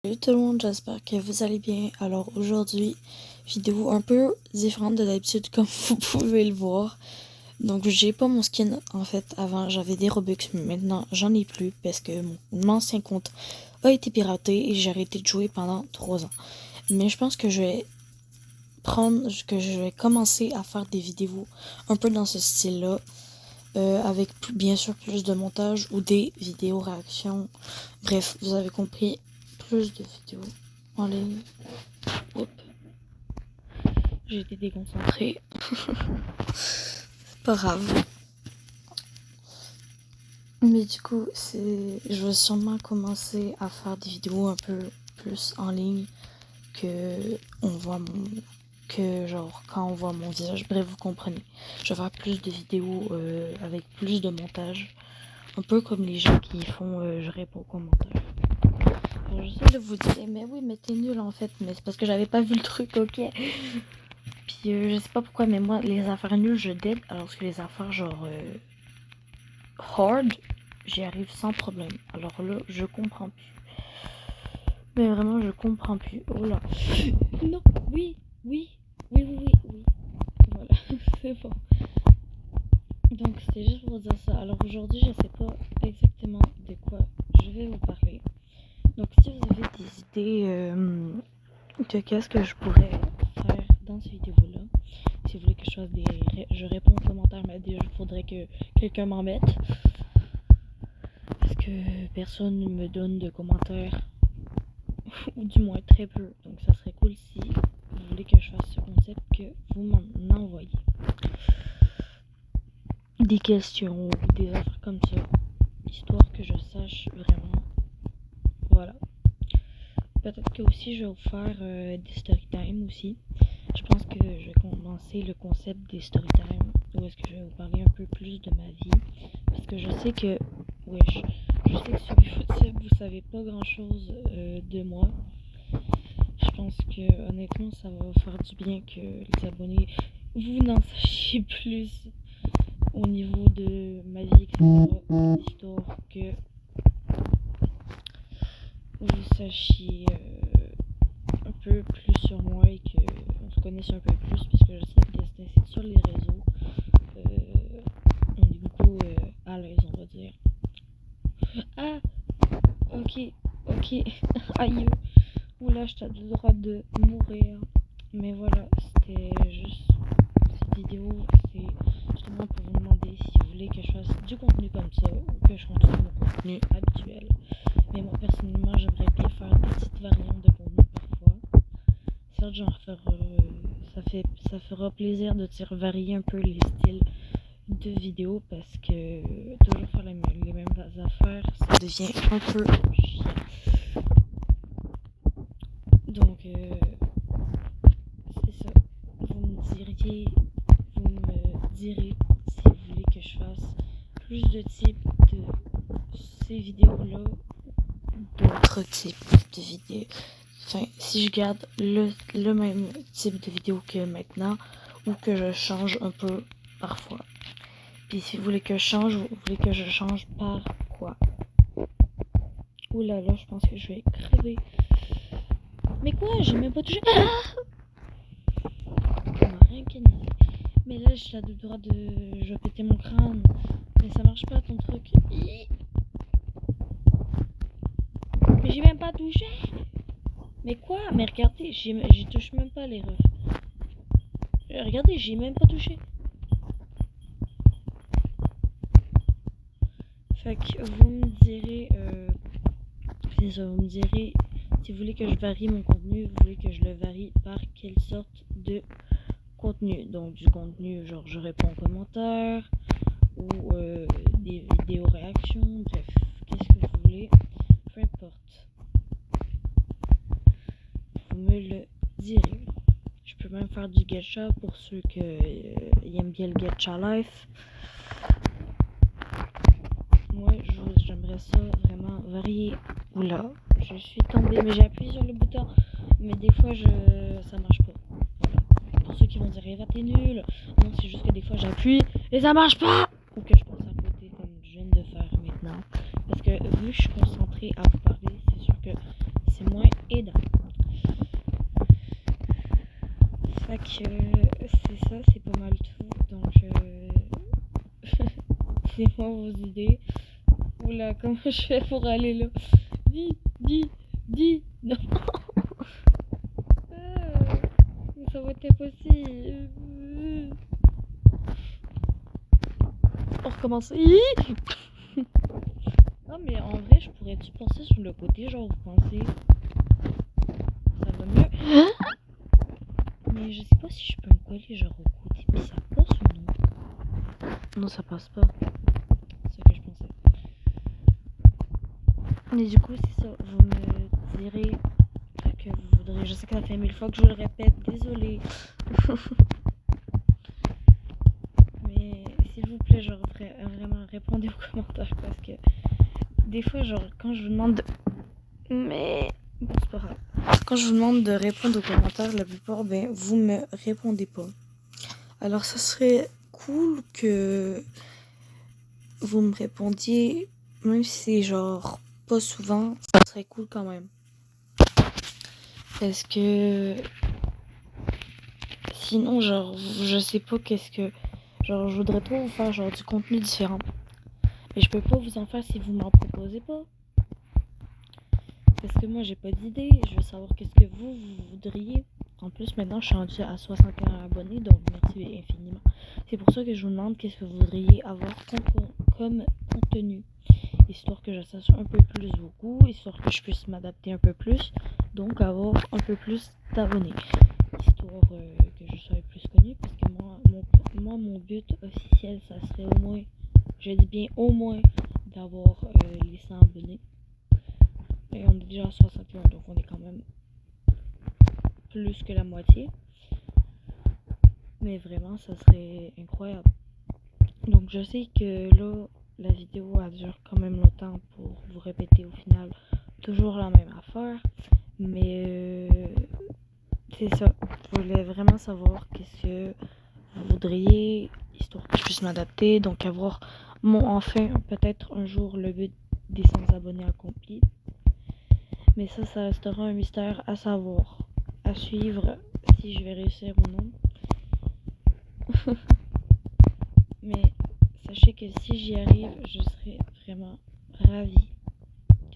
Salut tout le monde, j'espère que vous allez bien. Alors aujourd'hui, vidéo un peu différente de d'habitude comme vous pouvez le voir. Donc j'ai pas mon skin en fait, avant j'avais des Robux mais maintenant j'en ai plus parce que mon ancien compte a été piraté et j'ai arrêté de jouer pendant 3 ans. Mais je pense que je vais commencer à faire des vidéos un peu dans ce style là. Avec bien sûr plus de montage ou des vidéos réactions. Bref, vous avez compris, plus de vidéos en ligne. Oups. J'ai été déconcentrée. C'est pas grave. Mais du coup, je vais sûrement commencer à faire des vidéos un peu plus en ligne que genre quand on voit mon visage. Bref, vous comprenez. Je vais faire plus de vidéos avec plus de montage. Un peu comme les gens qui font je réponds aux commentaires. Alors, je sais de vous dire, mais oui, mais t'es nul en fait. Mais c'est parce que j'avais pas vu le truc, ok. Puis je sais pas pourquoi, mais moi, les affaires nulles, je dead. Alors que les affaires genre hard, j'y arrive sans problème. Alors là, je comprends plus. Mais vraiment, je comprends plus. Oh là. Non, oui. Voilà, c'est bon. Donc c'était juste pour dire ça. Alors aujourd'hui, je sais pas exactement de quoi je vais vous parler. Donc si vous avez des idées de qu'est-ce que je pourrais faire dans cette vidéo-là, si vous voulez que je fasse je réponds aux commentaires, mais déjà il faudrait que quelqu'un m'en mette. Parce que personne ne me donne de commentaires, ou du moins très peu. Donc ça serait cool si vous voulez que je fasse ce concept, que vous m'en envoyez des questions ou des affaires comme ça, histoire que je sache vraiment. Voilà. Peut-être que aussi je vais vous faire des story time aussi. Je pense que je vais commencer le concept des story time, où est-ce que je vais vous parler un peu plus de ma vie. Parce que je sais que, je sais que sur YouTube vous savez pas grand chose de moi. Je pense que honnêtement ça va vous faire du bien que les abonnés vous n'en sachiez plus au niveau de ma vie, etc. Histoire que vous sachiez un peu plus sur moi et qu'on se connaisse un peu plus, parce que je sais que c'est sur les réseaux, on est beaucoup à l'aise, on va dire. Ah, ok, aïe, oula, je t'ai le droit de mourir. Mais voilà, c'était juste cette vidéo, c'est justement pour vous demander si vous voulez que je fasse du contenu comme ça ou que je continue mon contenu habituel. Mais moi personnellement, j'aimerais bien faire des petites variantes de contenu parfois. Certes, ça fera plaisir de varier un peu les styles de vidéos, parce que toujours faire les mêmes affaires, ça devient un peu chiant. Donc c'est ça. Vous me direz si vous voulez que je fasse plus de types de ces vidéos-là, d'autres types de vidéos. Enfin, si je garde le même type de vidéo que maintenant, ou que je change un peu parfois. Puis si vous voulez que je change, vous voulez que je change par quoi? Ouh là là, je pense que je vais crever. Mais quoi? J'ai même pas touché. On m'a rien canisé. Mais là, j'ai le droit de... Je vais péter mon crâne. Mais ça marche pas ton truc. Mais j'ai même pas touché. Mais quoi? Mais regardez, j'y touche même pas les refs. Regardez, j'ai même pas touché. Fait que vous me direz... vous me direz si vous voulez que je varie mon contenu, vous voulez que je le varie par quelle sorte de contenu. Donc du contenu genre je réponds aux commentaires, ou des vidéos réactions, bref, qu'est-ce que vous voulez, peu importe. Vous me le direz. Je peux même faire du gacha pour ceux qui aiment bien le gacha life. Moi j'aimerais ça vraiment varier. Oula, je suis tombée, mais j'ai appuyé sur le bouton, mais des fois ça marche pas. Voilà. Pour ceux qui vont dire Eva t'es nul, non, c'est juste que des fois j'appuie et ça marche pas, ou que je pense à côté comme je viens de faire maintenant. Parce que vu que je suis concentrée à vous parler, c'est sûr que c'est moins aidant. Fait que c'est ça, c'est pas mal tout. Donc, c'est moi vos idées. Oula, comment je fais pour aller là? Dis, non. Mais ça va être impossible. On recommence. Non, mais en vrai, je pourrais-tu penser sur le côté, genre, vous pensez ça va mieux? Mais je sais pas si je peux me coller, genre, au côté, puis ça passe ou non? Non, ça passe pas. C'est ce que je pensais. Mais du coup, c'est ça. Vous me direz ce que vous voudrez. Je sais que ça fait 1000 fois que je vous le répète. Désolée. Mais s'il vous plaît, genre, vraiment, répondez aux commentaires. Parce que des fois, genre, quand je vous demande... Mais... Bon, c'est pas grave. Quand je vous demande de répondre aux commentaires, la plupart, ben, vous me répondez pas. Alors, ça serait cool que vous me répondiez, même si c'est genre pas souvent, ça serait cool quand même. Parce que sinon, genre, je sais pas qu'est-ce que... Genre, je voudrais trop vous faire genre du contenu différent. Mais je peux pas vous en faire si vous m'en proposez pas. Parce que moi, j'ai pas d'idée. Je veux savoir qu'est-ce que vous voudriez. En plus, maintenant, je suis rendue à 61 abonnés, donc merci infiniment. C'est pour ça que je vous demande qu'est-ce que vous voudriez avoir comme contenu. Histoire que je sache un peu plus vos goûts, histoire que je puisse m'adapter un peu plus, donc avoir un peu plus d'abonnés. Histoire que je sois plus connue, parce que moi, mon but officiel, ça serait au moins, je dis bien au moins, d'avoir les 100 abonnés. Et on est déjà à 61, donc on est quand même plus que la moitié. Mais vraiment, ça serait incroyable. Donc je sais que là, la vidéo elle dure quand même longtemps pour vous répéter au final toujours la même affaire. Mais c'est ça. Je voulais vraiment savoir qu'est-ce que vous voudriez, histoire que je puisse m'adapter. Donc avoir enfin peut-être un jour le but des 100 abonnés accompli. Mais ça restera un mystère à savoir, à suivre si je vais réussir ou non. Mais sachez que si j'y arrive, je serai vraiment ravie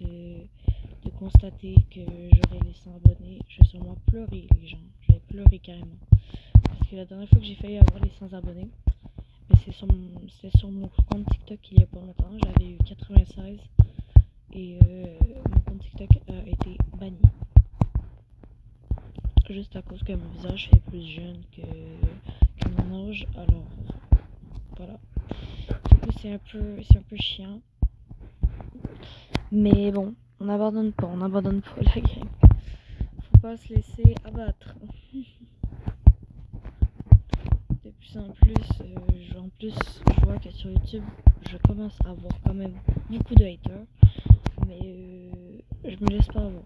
de constater que j'aurai les 100 abonnés. Je vais sûrement pleurer, les gens. Je vais pleurer carrément. Parce que la dernière fois que j'ai failli avoir les 100 abonnés, mais c'est sur mon compte TikTok il y a pas longtemps. J'avais eu 96 et mon compte TikTok a été banni. Juste à cause que mon visage fait plus jeune que mon âge. Alors voilà. Du coup, c'est un peu chiant. Mais bon, on n'abandonne pas la gang. Faut pas se laisser abattre. De plus en plus, je vois que sur YouTube, je commence à avoir quand même beaucoup de haters. Mais je me laisse pas avoir.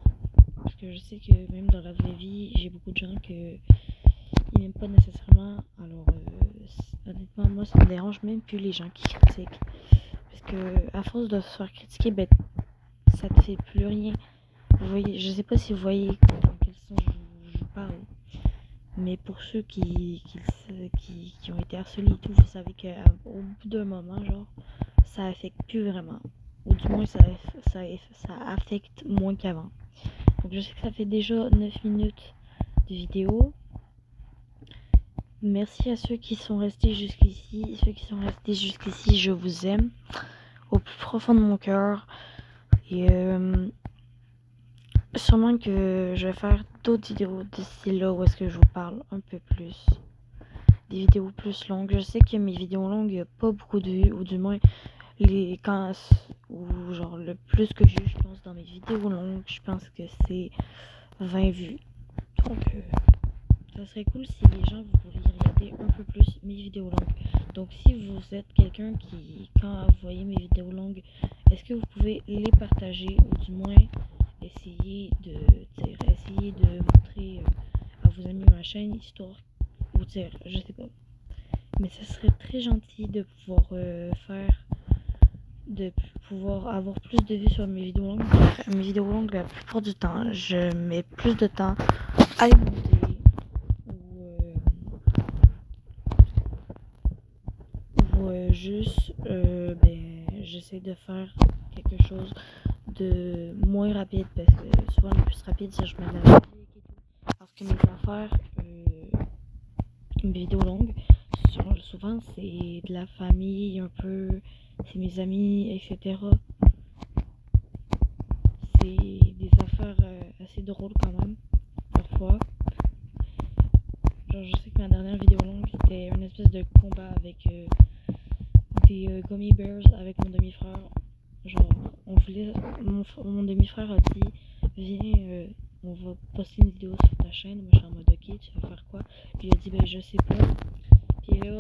Parce que je sais que même dans la vraie vie, j'ai beaucoup de gens que ils m'aiment pas nécessairement. Alors, honnêtement, moi, ça me dérange même plus les gens qui critiquent. Parce que à force de se faire critiquer, ben, ça te fait plus rien. Vous voyez, je sais pas si vous voyez dans quel sens je vous parle. Mais pour ceux qui ont été harcelés et tout, vous savez qu'au bout d'un moment, genre, ça affecte plus vraiment. Ou du moins, ça affecte moins qu'avant. Donc je sais que ça fait déjà 9 minutes de vidéo. Merci à ceux qui sont restés jusqu'ici. Ceux qui sont restés jusqu'ici, je vous aime. Au plus profond de mon cœur. Et sûrement que je vais faire d'autres vidéos d'ici là où est-ce que je vous parle un peu plus. Des vidéos plus longues. Je sais que mes vidéos longues, il n'y a pas beaucoup de vues, ou du moins, ou genre le plus que j'ai eu, je pense, dans mes vidéos longues, je pense que c'est 20 vues. Donc, ça serait cool si les gens vous pourriez regarder un peu plus mes vidéos longues. Donc, si vous êtes quelqu'un qui, quand vous voyez mes vidéos longues, est-ce que vous pouvez les partager, ou du moins essayer de montrer à vos amis ma chaîne, histoire, ou dire, je sais pas. Mais ça serait très gentil de pouvoir pouvoir avoir plus de vues sur mes vidéos longues. Mes vidéos longues, la plupart du temps, je mets plus de temps à les monter ou juste j'essaie de faire quelque chose de moins rapide parce que souvent le plus rapide c'est je mets de la musique et tout. Alors que mes affaires, mes vidéos longues, souvent c'est de la famille un peu, c'est mes amis, etc. C'est des affaires assez drôles quand même, parfois. Genre je sais que ma dernière vidéo longue c'était une espèce de combat avec des gummy bears avec mon demi-frère. Genre on voulait, mon demi-frère a dit viens on va poster une vidéo sur ta chaîne. Moi je suis en mode ok tu vas faire quoi? Puis il a dit ben je sais pas. Puis là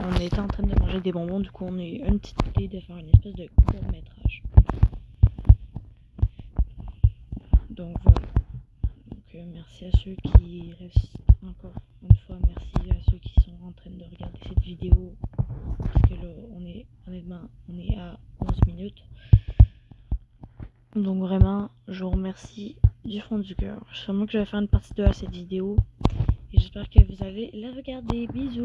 on était en train de manger des bonbons, du coup on a eu une petite idée de faire une espèce de court métrage. Donc voilà. Donc merci à ceux qui restent, encore une fois merci à ceux qui sont en train de regarder cette vidéo. Parce que là on est honnêtement on est à 11 minutes. Donc vraiment je vous remercie du fond du cœur. Sûrement que je vais faire une partie 2 à cette vidéo. Et j'espère que vous allez la regarder. Bisous.